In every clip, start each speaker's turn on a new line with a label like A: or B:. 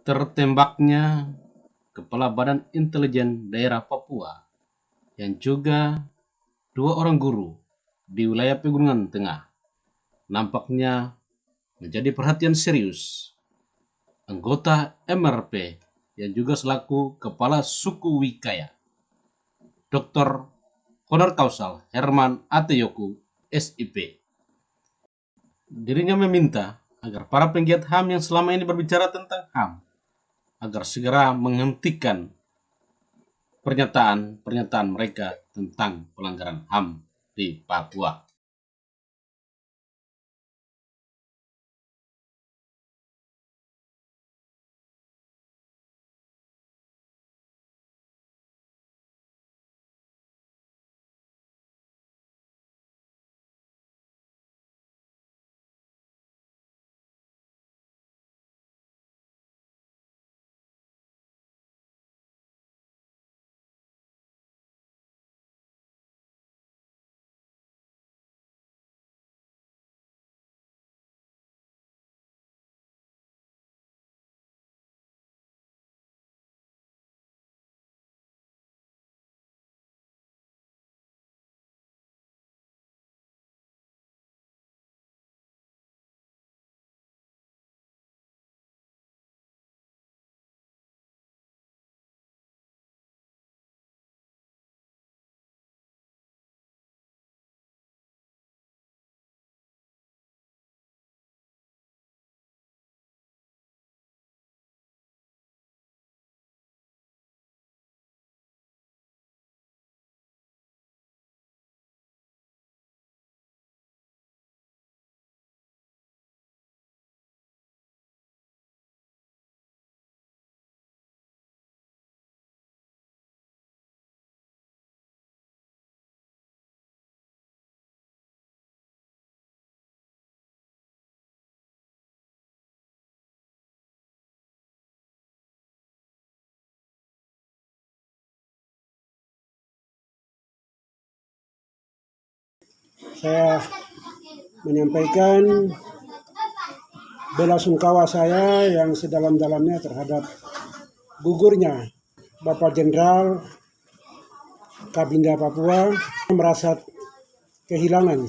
A: Tertembaknya Kepala Badan Intelijen Daerah Papua yang juga 2 orang guru di wilayah Pegunungan Tengah nampaknya menjadi perhatian serius anggota MRP yang juga selaku Kepala Suku Wikaya, Dr. Honor Kausal Herman Ateyoku, SIP. Dirinya meminta agar para penggiat HAM yang selama ini berbicara tentang HAM agar segera menghentikan pernyataan mereka tentang pelanggaran HAM di Papua.
B: Saya menyampaikan bela sungkawa saya yang sedalam-dalamnya terhadap gugurnya Bapak Jenderal Kabinda Papua. Merasa kehilangan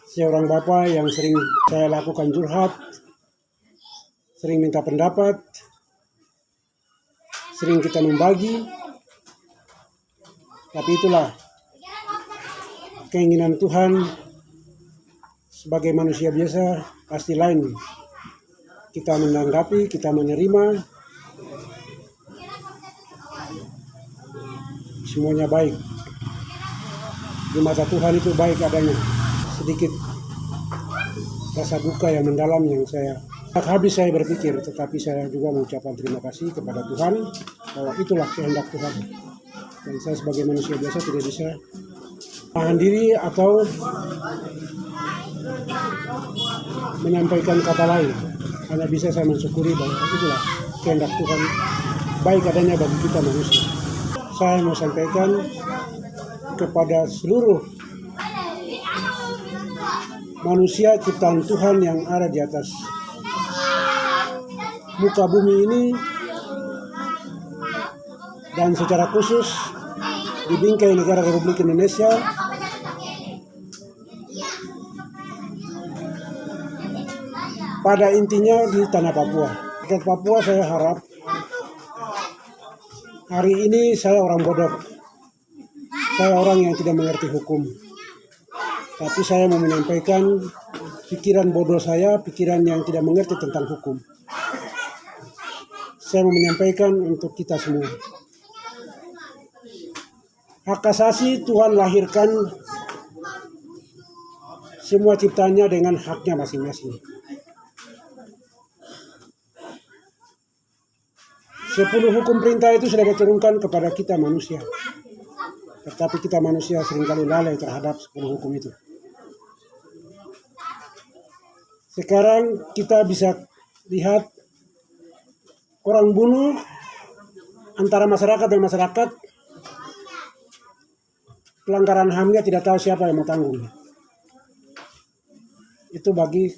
B: seorang bapak yang sering saya lakukan curhat, sering minta pendapat, sering kita membagi. Tapi itulah keinginan Tuhan. Sebagai manusia biasa pasti lain. Kita menanggapi, kita menerima. Semuanya baik. Di mata Tuhan itu baik adanya. Sedikit rasa duka yang mendalam yang habis saya berpikir, tetapi saya juga mengucapkan terima kasih kepada Tuhan bahwa itulah kehendak Tuhan. Dan saya sebagai manusia biasa tidak bisa tahan diri atau menyampaikan kata lain. Hanya bisa saya mensyukuri bahwa itulah kehendak Tuhan baik adanya bagi kita manusia. Saya mau sampaikan kepada seluruh manusia ciptaan Tuhan yang ada di atas muka bumi ini, dan secara khusus di bingkai negara Republik Indonesia, pada intinya di tanah Papua. Rakyat Papua, saya harap hari ini saya orang bodoh. Saya orang yang tidak mengerti hukum. Tapi saya mau menyampaikan pikiran bodoh saya, pikiran yang tidak mengerti tentang hukum. Saya mau menyampaikan untuk kita semua. Hak asasi Tuhan lahirkan semua ciptaannya dengan haknya masing-masing. 10 hukum perintah itu sudah diturunkan kepada kita manusia. Tetapi kita manusia seringkali lalai terhadap 10 hukum itu. Sekarang kita bisa lihat orang bunuh antara masyarakat dan masyarakat, pelanggaran HAM-nya tidak tahu siapa yang mau tanggung. Itu bagi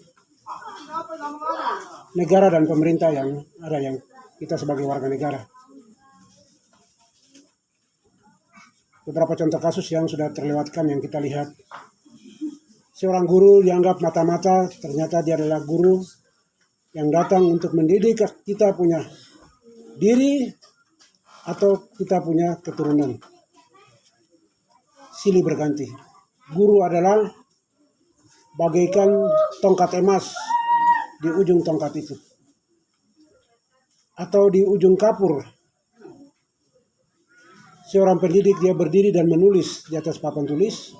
B: negara dan pemerintah yang ada, yang kita sebagai warga negara. Beberapa contoh kasus yang sudah terlewatkan yang kita lihat. Seorang guru dianggap mata-mata, ternyata dia adalah guru yang datang untuk mendidik kita punya diri atau kita punya keturunan. Silih berganti. Guru adalah bagaikan tongkat emas di ujung tongkat itu. Atau di ujung kapur. Seorang pendidik dia berdiri dan menulis di atas papan tulis.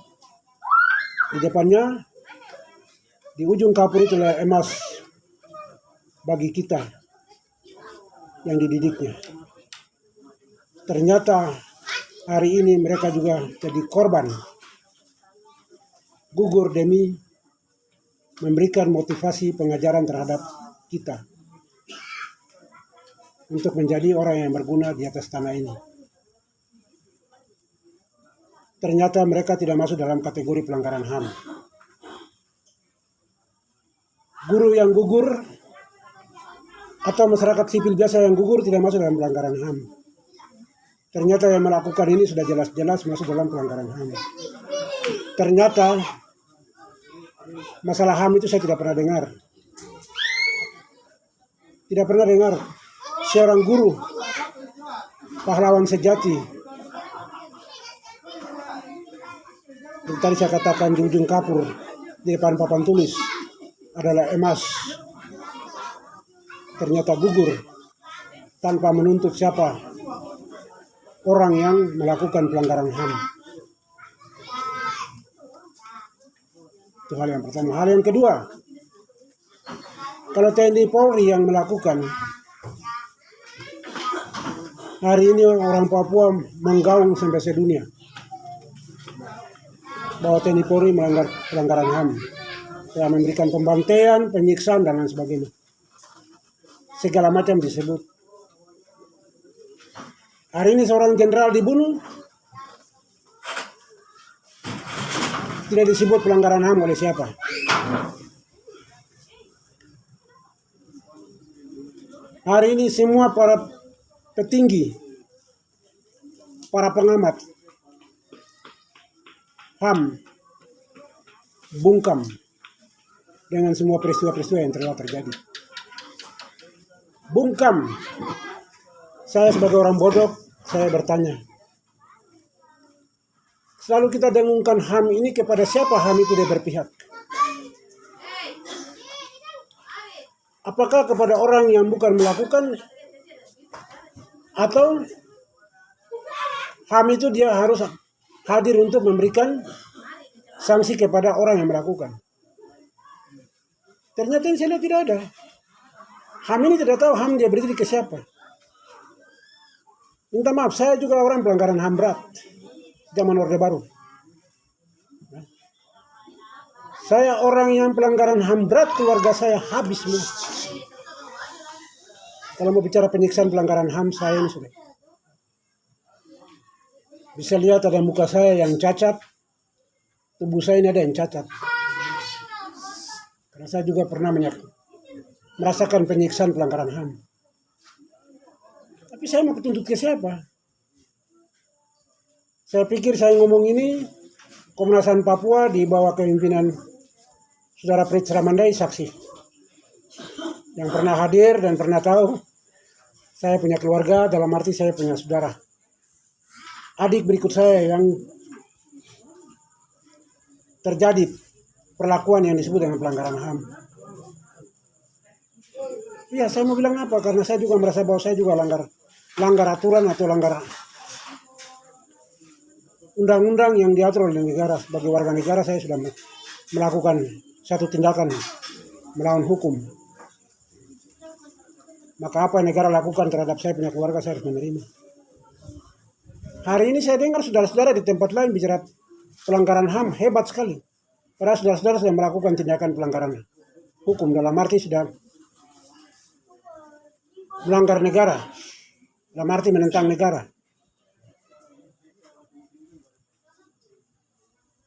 B: Di depannya, di ujung kapur itulah emas bagi kita yang dididiknya. Ternyata hari ini mereka juga jadi korban. Gugur demi memberikan motivasi pengajaran terhadap kita. Untuk menjadi orang yang berguna di atas tanah ini. Ternyata mereka tidak masuk dalam kategori pelanggaran HAM. Guru yang gugur atau masyarakat sipil biasa yang gugur tidak masuk dalam pelanggaran HAM. Ternyata yang melakukan ini sudah jelas-jelas masuk dalam pelanggaran HAM. Ternyata masalah HAM itu saya tidak pernah dengar. Tidak pernah dengar seorang guru pahlawan sejati. Tadi saya katakan di ujung kapur, di depan papan tulis adalah emas. Ternyata gugur tanpa menuntut siapa orang yang melakukan pelanggaran HAM. Itu hal yang pertama. Hal yang kedua, kalau TNI Polri yang melakukan, hari ini orang Papua menggaung sampai sedunia bahwa TNI Polri melanggar pelanggaran HAM, telah memberikan pembantaian, penyiksaan dan lain sebagainya. Segala macam disebut. Hari ini seorang jenderal dibunuh, tidak disebut pelanggaran HAM oleh siapa. Hari ini semua para petinggi, para pengamat HAM bungkam dengan semua peristiwa-peristiwa yang telah terjadi. Bungkam. Saya sebagai orang bodoh, saya bertanya. Selalu kita dengungkan HAM ini kepada siapa HAM itu dia berpihak? Apakah kepada orang yang bukan melakukan, atau HAM itu dia harus hadir untuk memberikan sanksi kepada orang yang melakukan? Ternyata saya lihat tidak ada. HAM ini tidak tahu HAM dia berdiri ke siapa. Minta maaf, saya juga orang pelanggaran HAM berat zaman Orde Baru. Saya orang yang pelanggaran HAM berat, keluarga saya habis semua. Kalau mau bicara penyiksaan pelanggaran HAM, saya ini sudah. Bisa lihat ada muka saya yang cacat, tubuh saya ini ada yang cacat. Karena saya juga pernah merasakan penyiksaan pelanggaran HAM. Tapi saya mau tuntut ke siapa? Saya pikir saya ngomong ini, Komnas HAM Papua di bawah kepemimpinan Saudara Prit Ramandai saksi. Yang pernah hadir dan pernah tahu, saya punya keluarga, dalam arti saya punya saudara. Adik berikut saya yang terjadi perlakuan yang disebut dengan pelanggaran HAM. Ya, saya mau bilang apa? Karena saya juga merasa bahwa saya juga langgar aturan atau langgar undang-undang yang diatur oleh negara. Sebagai warga negara saya sudah melakukan satu tindakan melawan hukum. Maka apa yang negara lakukan terhadap saya punya keluarga, saya harus menerima. Hari ini saya dengar saudara-saudara di tempat lain bicara pelanggaran HAM hebat sekali. Padahal saudara-saudara sudah melakukan tindakan pelanggaran hukum, dalam arti sudah melanggar negara, dalam arti menentang negara.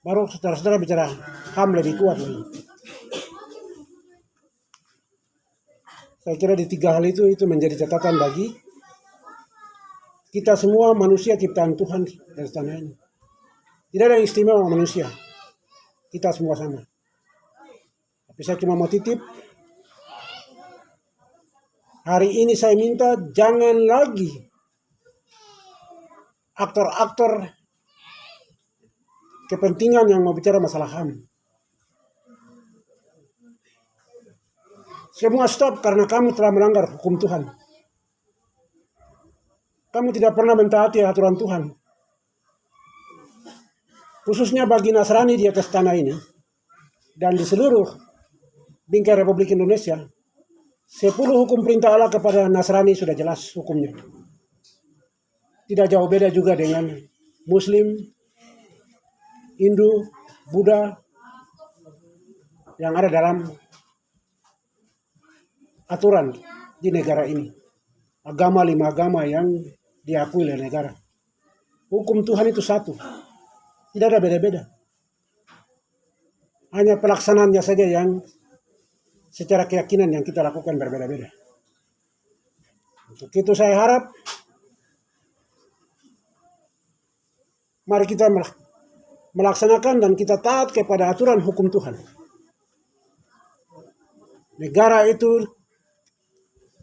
B: Baru saudara-saudara bicara HAM lebih kuat lagi. Saya kira di 3 hal itu menjadi catatan bagi kita semua manusia ciptaan Tuhan dari tanah ini. Tidak ada yang istimewa manusia. Kita semua sama. Tapi saya cuma mau titip, hari ini saya minta jangan lagi aktor-aktor kepentingan yang mau bicara masalah HAM. Semua stop karena kamu telah melanggar hukum Tuhan. Kamu tidak pernah mentaati aturan Tuhan. Khususnya bagi Nasrani di atas tanah ini dan di seluruh bingkai Republik Indonesia, 10 hukum perintah Allah kepada Nasrani sudah jelas hukumnya. Tidak jauh beda juga dengan Muslim, Hindu, Buddha yang ada dalam aturan di negara ini. 5 agama yang diakui oleh negara. Hukum Tuhan itu satu. Tidak ada beda-beda. Hanya pelaksanaannya saja yang secara keyakinan yang kita lakukan berbeda-beda. Untuk itu saya harap mari kita melaksanakan dan kita taat kepada aturan hukum Tuhan. Negara itu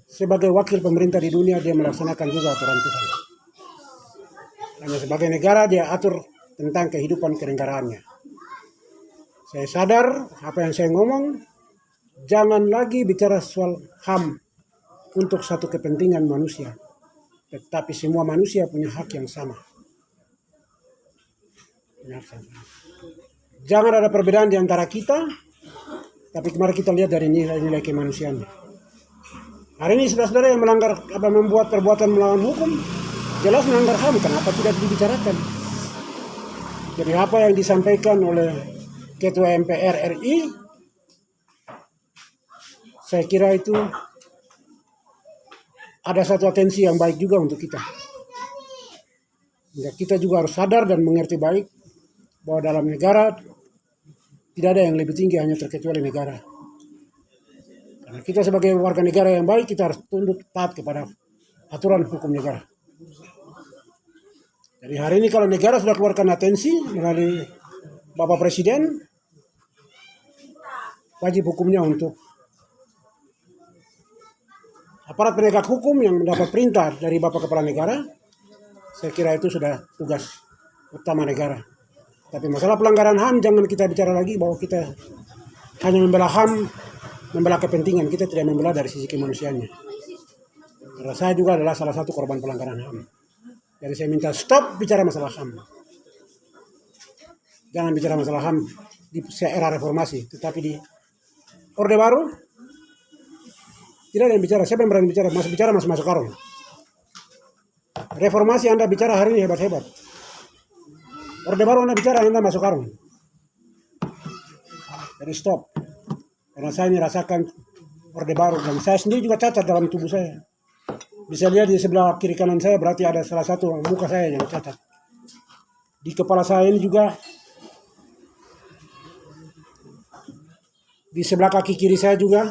B: sebagai wakil pemerintah di dunia, dia melaksanakan juga aturan Tuhan. Hanya sebagai negara dia atur tentang kehidupan kenegaraannya. Saya sadar apa yang saya ngomong, jangan lagi bicara soal HAM untuk satu kepentingan manusia. Tetapi semua manusia punya hak yang sama. Jangan ada perbedaan di antara kita, tapi mari kita lihat dari nilai-nilai kemanusiaan. Hari ini saudara-saudara yang membuat perbuatan melawan hukum, jelas melanggar HAM, kenapa tidak dibicarakan? Jadi apa yang disampaikan oleh Ketua MPR RI, saya kira itu ada satu atensi yang baik juga untuk kita. Ya, kita juga harus sadar dan mengerti baik bahwa dalam negara tidak ada yang lebih tinggi hanya terkecuali negara. Karena kita sebagai warga negara yang baik, kita harus tunduk taat kepada aturan hukum negara. Jadi hari ini kalau negara sudah keluarkan atensi melalui Bapak Presiden, wajib hukumnya untuk aparat penegak hukum yang mendapat perintah dari Bapak Kepala Negara, saya kira itu sudah tugas utama negara. Tapi masalah pelanggaran HAM jangan kita bicara lagi bahwa kita hanya membela HAM, membela kepentingan, kita tidak membela dari sisi kemanusiaannya. Karena saya juga adalah salah satu korban pelanggaran HAM. Jadi saya minta stop bicara masalah HAM. Jangan bicara masalah HAM di era reformasi, tetapi di Orde Baru tidak ada yang bicara. Siapa yang berani bicara? Masuk masuk karung. Reformasi Anda bicara hari ini hebat-hebat. Orde Baru Anda bicara, Anda masuk karung. Jadi stop. Karena saya ini rasakan Orde Baru dan saya sendiri juga cacat dalam tubuh saya. Bisa lihat di sebelah kiri kanan saya berarti ada salah satu muka saya yang cacat. Di kepala saya ini juga, di sebelah kaki kiri saya juga.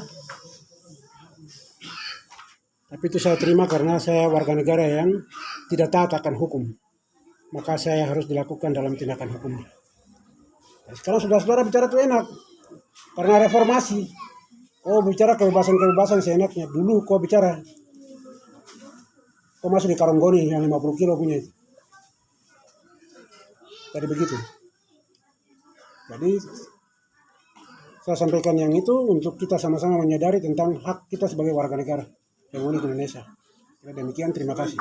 B: Tapi itu saya terima karena saya warga negara yang tidak taat akan hukum. Maka saya harus dilakukan dalam tindakan hukum. Nah, sekarang saudara-saudara bicara itu enak. Karena reformasi. Oh bicara kebebasan-kebebasan seenaknya. Dulu kau bicara, kau masuk di karung goni yang 50 kilo punya itu. Jadi begitu. Jadi saya sampaikan yang itu untuk kita sama-sama menyadari tentang hak kita sebagai warga negara yang unik Indonesia. Demikian, terima kasih.